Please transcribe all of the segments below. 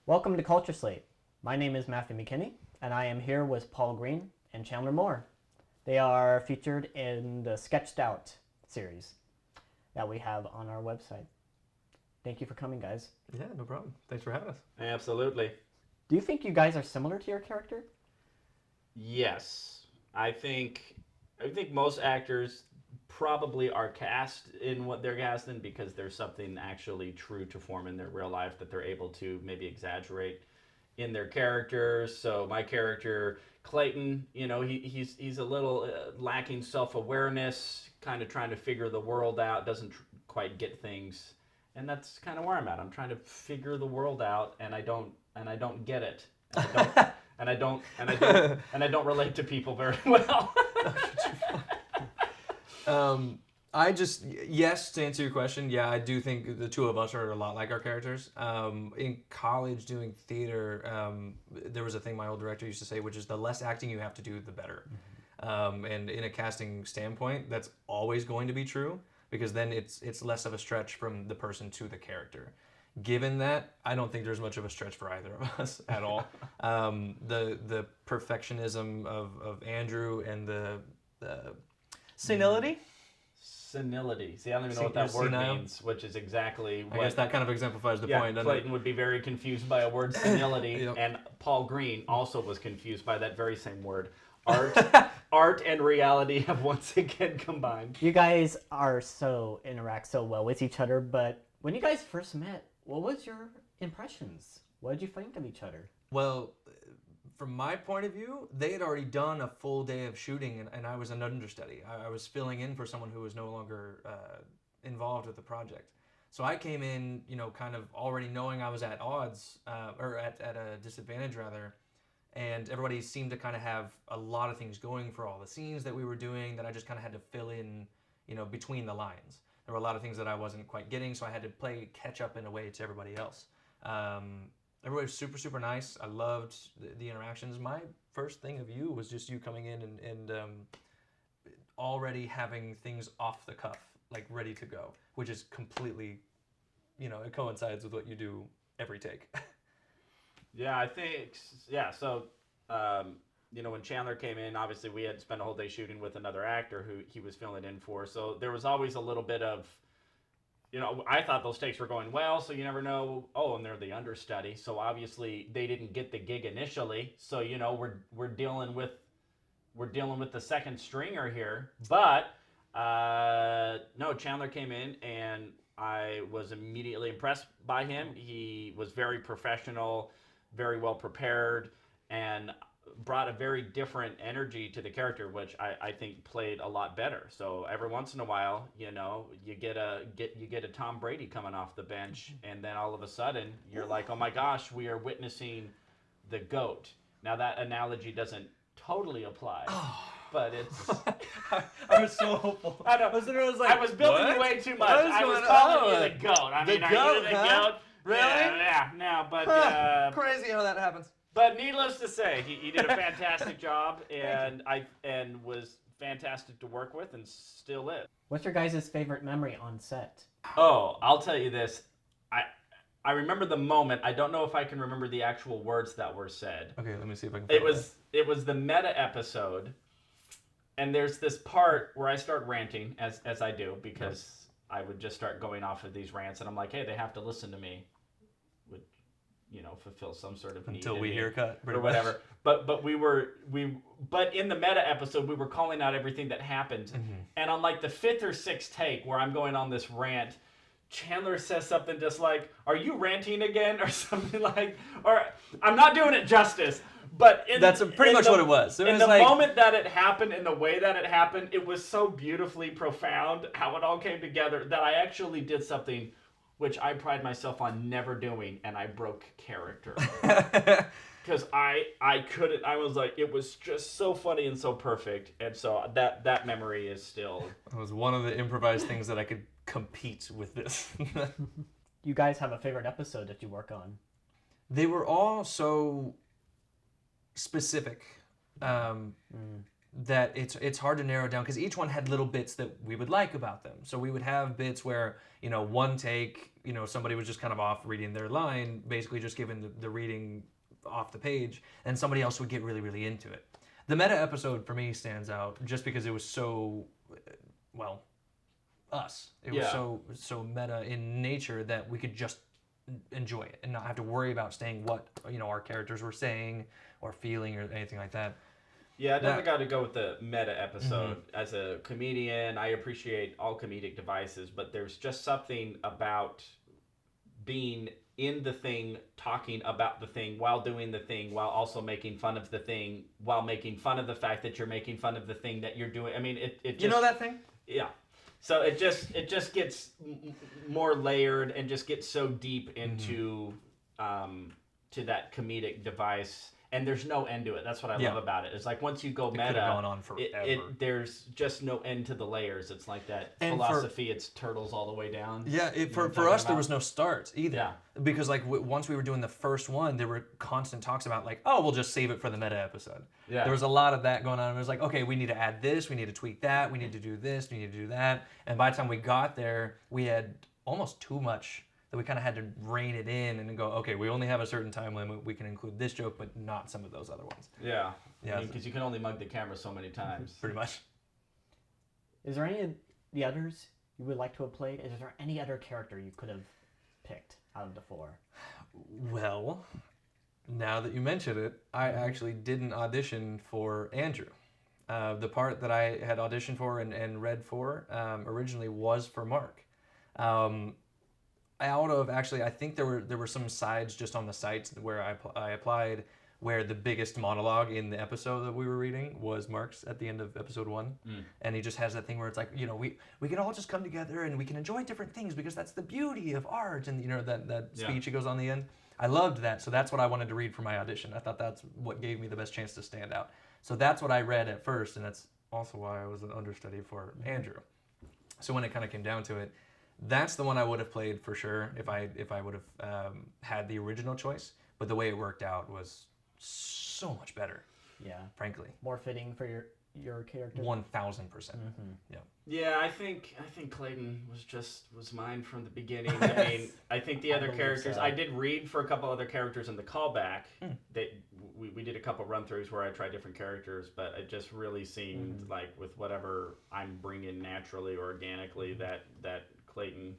Welcome to CultureSlate. My name is Matthew McKinney, and I am here with Paul Green and Chandler Moore. They are featured in the Sketched Out series that we have on our website. Thank you for coming, guys. Yeah, no problem. Thanks for having us. Absolutely. Do you think you guys are similar to your character? Yes. I think most actors probably are cast in what they're cast in because there's something actually true to form in their real life that they're able to maybe exaggerate in their characters. So my character Clayton, he's a little lacking self-awareness, kind of trying to figure the world out, doesn't quite get things. And that's kind of where I'm at. I'm trying to figure the world out and I don't get it. And I don't relate to people very well. Yes, to answer your question, yeah, I do think the two of us are a lot like our characters. In college doing theater, there was a thing my old director used to say, which is the less acting you have to do, the better. And in a casting standpoint, that's always going to be true because then it's less of a stretch from the person to the character. Given that, I don't think there's much of a stretch for either of us at all. The perfectionism of Andrew and the Senility? Senility. See, I don't even know what that word means, which is exactly what... I guess that kind of exemplifies the point, doesn't Clayton would be very confused by a word, senility, Yep. and Paul Green also was confused by that very same word. Art and reality have once again combined. You guys interact so well with each other, but when you guys first met, what was your impressions? What did you think of each other? Well, from my point of view, they had already done a full day of shooting, and I was an understudy. I was filling in for someone who was no longer involved with the project. So I came in, kind of already knowing I was at odds, or at a disadvantage rather, and everybody seemed to kind of have a lot of things going for all the scenes that we were doing that I just kind of had to fill in, between the lines. There were a lot of things that I wasn't quite getting, so I had to play catch up in a way to everybody else. Everybody was super, super nice. I loved the interactions. My first thing of you was just you coming in and already having things off the cuff, like ready to go, which is completely, it coincides with what you do every take. Yeah, I think, so, when Chandler came in, obviously we had spent a whole day shooting with another actor who he was filling in for, so there was always a little bit of, I thought those takes were going well, so you never know. Oh, and they're the understudy, so obviously they didn't get the gig initially. So we're dealing with the second stringer here. But no, Chandler came in and I was immediately impressed by him. He was very professional, very well prepared, and brought a very different energy to the character, which I think played a lot better. So every once in a while, you get a Tom Brady coming off the bench, and then all of a sudden you're like, oh my gosh, we are witnessing the GOAT. Now that analogy doesn't totally apply, but it's. I was so hopeful. I know. I was building you way too much. I was calling you the GOAT. I mean, are you the GOAT? Really? Yeah. No, but crazy how that happens. But needless to say, he did a fantastic job, and was fantastic to work with, and still is. What's your guys' favorite memory on set? Oh, I'll tell you this. I remember the moment. I don't know if I can remember the actual words that were said. Okay, let me see if I can. It was the meta episode, and there's this part where I start ranting, as I do, because I would just start going off of these rants, and I'm like, hey, they have to listen to me. Fulfill some sort of need until we hear cut or whatever. But but in the meta episode we were calling out everything that happened, and on like the fifth or sixth take where I'm going on this rant, Chandler says something just like, "Are you ranting again?" or something like, or I'm not doing it justice. But that's pretty much what it was. In the moment that it happened, in the way that it happened, it was so beautifully profound how it all came together that I actually did something which I pride myself on never doing, and I broke character. Because I couldn't, I was like, it was just so funny and so perfect, and so that memory is still... It was one of the improvised things that I could compete with this. You guys have a favorite episode that you work on? They were all so specific. that it's hard to narrow down because each one had little bits that we would like about them. So we would have bits where, one take, somebody was just kind of off reading their line, basically just giving the reading off the page, and somebody else would get really, really into it. The meta episode for me stands out just because it was so, us. It was so meta in nature that we could just enjoy it and not have to worry about saying what, our characters were saying or feeling or anything like that. Yeah, I never got to go with the meta episode. As a comedian, I appreciate all comedic devices, but there's just something about being in the thing, talking about the thing, while doing the thing, while also making fun of the thing, while making fun of the fact that you're making fun of the thing that you're doing. I mean, it just... You know that thing? Yeah. So it just gets more layered and just gets so deep into to that comedic device. And there's no end to it. That's what I love about it. It's like once you go meta, could have gone on forever. There's just no end to the layers. It's like that philosophy. It's turtles all the way down. Yeah, for us, there was no start either. Yeah. Because once we were doing the first one, there were constant talks about we'll just save it for the meta episode. Yeah. There was a lot of that going on. It was like, okay, we need to add this, we need to tweak that, we need to do this, we need to do that. And by the time we got there, we had almost too much that we kind of had to rein it in and go, okay, we only have a certain time limit. We can include this joke, but not some of those other ones. Yeah. Yeah. Because you can only mug the camera so many times. Pretty much. Is there any of the others you would like to have played? Is there any other character you could have picked out of the four? Well, now that you mention it, I actually did an audition for Andrew. The part that I had auditioned for and read for originally was for Mark. I think there were some sides just on the sites where I applied where the biggest monologue in the episode that we were reading was Mark's at the end of episode 1. And he just has that thing where it's like, we can all just come together and we can enjoy different things because that's the beauty of art, and that speech he goes on the end. I loved that, so that's what I wanted to read for my audition. I thought that's what gave me the best chance to stand out. So that's what I read at first, and that's also why I was an understudy for Andrew. So when it kind of came down to it, that's the one I would have played for sure if I would have had the original choice. But the way it worked out was so much better. Yeah. Frankly. More fitting for your character. 1,000%. Yeah. Yeah, I think Clayton was mine from the beginning. I mean, I think the other characters. So. I did read for a couple other characters in the callback. We did a couple run throughs where I tried different characters, but it just really seemed like with whatever I'm bringing naturally or organically that Clayton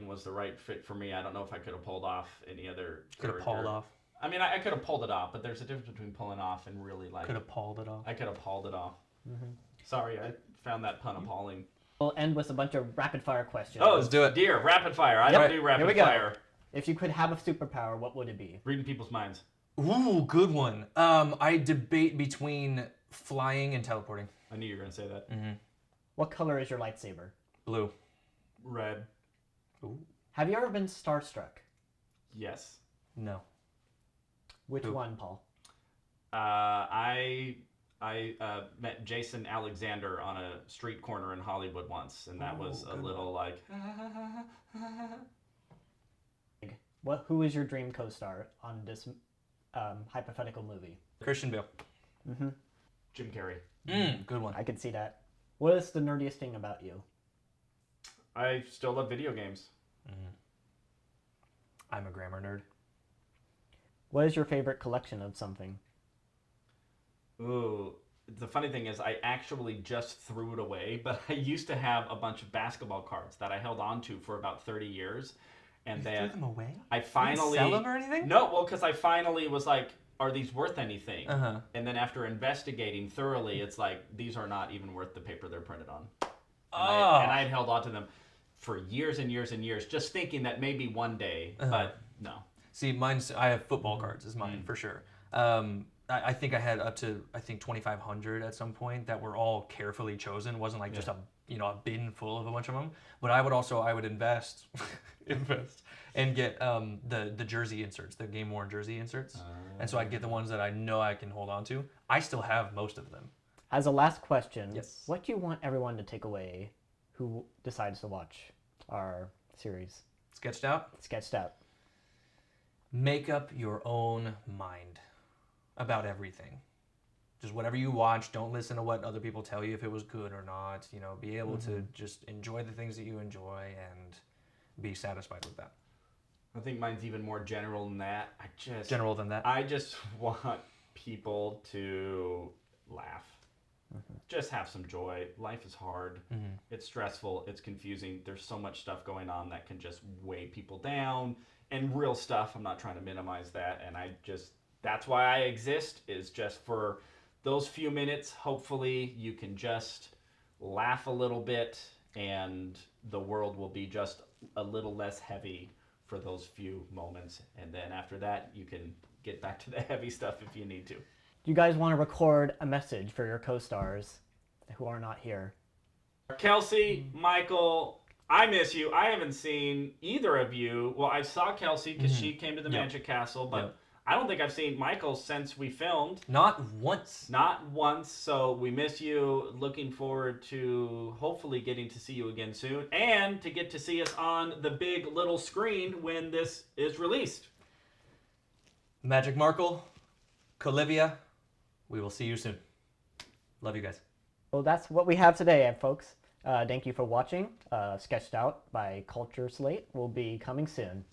was the right fit for me. I don't know if I could have pulled off any other character. Could have pulled off. I mean, I could have pulled it off, but there's a difference between pulling off and really Could have pulled it off. I could have pulled it off. Sorry, I found that pun appalling. We'll end with a bunch of rapid fire questions. Oh, let's do it. Dear, rapid fire. I don't do rapid fire. If you could have a superpower, what would it be? Reading people's minds. Ooh, good one. I debate between flying and teleporting. I knew you were going to say that. What color is your lightsaber? Blue. Red. Ooh. Have you ever been starstruck? Yes. No. Which one, Paul? I met Jason Alexander on a street corner in Hollywood once, and that was a little like... Who is your dream co-star on this hypothetical movie? Christian Bale. Jim Carrey. Good one. I can see that. What is the nerdiest thing about you? I still love video games. I'm a grammar nerd. What is your favorite collection of something? Ooh, the funny thing is I actually just threw it away, but I used to have a bunch of basketball cards that I held on to for about 30 years. And then threw them away? I finally... You didn't sell them or anything? No, well, because I finally was like, are these worth anything? And then after investigating thoroughly, it's like, these are not even worth the paper they're printed on. And I had held on to them for years and years and years, just thinking that maybe one day, but no. See, I have football cards is mine for sure. I think I had up to 2,500 at some point that were all carefully chosen. It wasn't like just a bin full of a bunch of them. But I would invest and get the jersey inserts, the game worn jersey inserts. And so I'd get the ones that I know I can hold on to. I still have most of them. As a last question, yes. What do you want everyone to take away who decides to watch our series? Sketched Out? Sketched Out. Make up your own mind about everything. just whatever you watch, don't listen to what other people tell you if it was good or not. You know, be able to just enjoy the things that you enjoy and be satisfied with that. I think mine's even more general than that. General than that. I just want people to laugh. Just have some joy. Life is hard. It's stressful. It's confusing. There's so much stuff going on that can just weigh people down. And real stuff, I'm not trying to minimize that. And that's why I exist, is just for those few minutes. Hopefully you can just laugh a little bit and the world will be just a little less heavy for those few moments. And then after that, you can get back to the heavy stuff if you need to. Do you guys want to record a message for your co-stars who are not here? Kelsey, Michael, I miss you. I haven't seen either of you. Well, I saw Kelsey because she came to the Magic Castle, but I don't think I've seen Michael since we filmed. Not once. Not once. So we miss you. Looking forward to hopefully getting to see you again soon and to get to see us on the big little screen when this is released. Magic Markle, Colivia, we will see you soon. Love you guys. Well, that's what we have today, folks. Thank you for watching. Sketched Out by CultureSlate will be coming soon.